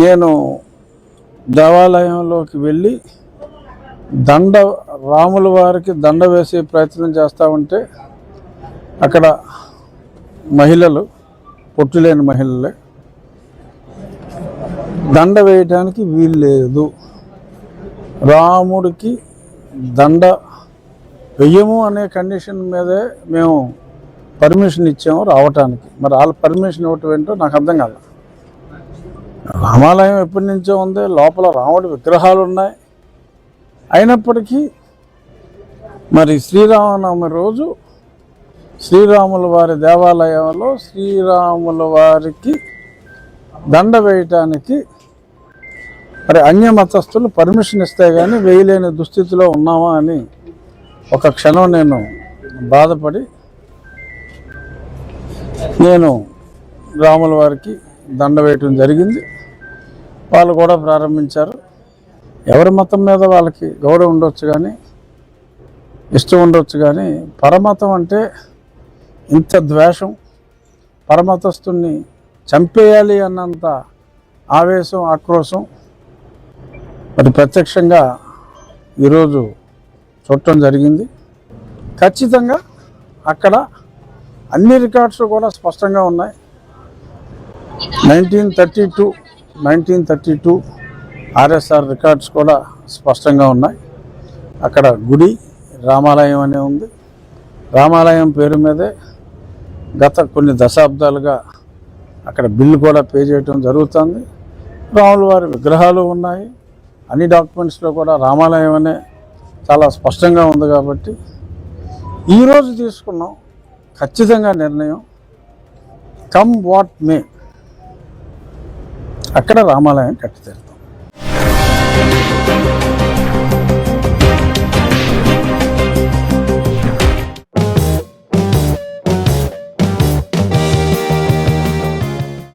నేను దేవాలయంలోకి వెళ్ళి రాముల వారికి దండ వేసే ప్రయత్నం చేస్తూ ఉంటే అక్కడ మహిళలు, పొట్టులేని మహిళలే, దండ వేయటానికి వీలు లేదు, రాముడికి దండ వెయ్యము అనే కండిషన్ మీదే మేము పర్మిషన్ ఇచ్చాము రావటానికి. మరి వాళ్ళ పర్మిషన్ ఇవ్వటం ఏంటో నాకు అర్థం కాదు. రామాలయం ఎప్పటి నుంచో ఉంది, లోపల రాముడి విగ్రహాలు ఉన్నాయి. అయినప్పటికీ మరి శ్రీరామనవమి రోజు శ్రీరాముల వారి దేవాలయంలో శ్రీరాముల వారికి దండ వేయటానికి మరి అన్య మతస్థులు పర్మిషన్ ఇస్తే కానీ వేయలేని దుస్థితిలో ఉన్నామా అని ఒక క్షణం నేను బాధపడి నేను రాముల వారికి దండ వేయటం జరిగింది. వాళ్ళు కూడా ప్రారంభించారు. ఎవరి మతం మీద వాళ్ళకి గౌరవం ఉండొచ్చు, కానీ ఇష్టం ఉండొచ్చు, కానీ పరమతం అంటే ఇంత ద్వేషం, పరమతస్తుని చంపేయాలి అన్నంత ఆవేశం, ఆక్రోశం మరి ప్రత్యక్షంగా ఈరోజు చూడటం జరిగింది. ఖచ్చితంగా అక్కడ అన్ని రికార్డ్స్ కూడా స్పష్టంగా ఉన్నాయి. 1932 ఆర్ఎస్ఆర్ రికార్డ్స్ కూడా స్పష్టంగా ఉన్నాయి. అక్కడ గుడి రామాలయం అనే ఉంది. రామాలయం పేరు మీదే గత కొన్ని దశాబ్దాలుగా అక్కడ బిల్లు కూడా పే చేయటం జరుగుతుంది. రాముల వారి విగ్రహాలు ఉన్నాయి. అన్ని డాక్యుమెంట్స్లో కూడా రామాలయం అనే చాలా స్పష్టంగా ఉంది. కాబట్టి ఈరోజు తీసుకున్నాం ఖచ్చితంగా నిర్ణయం, కమ్ వాట్ మే, అక్కడ రామాలయం కట్టి తీరుతాం.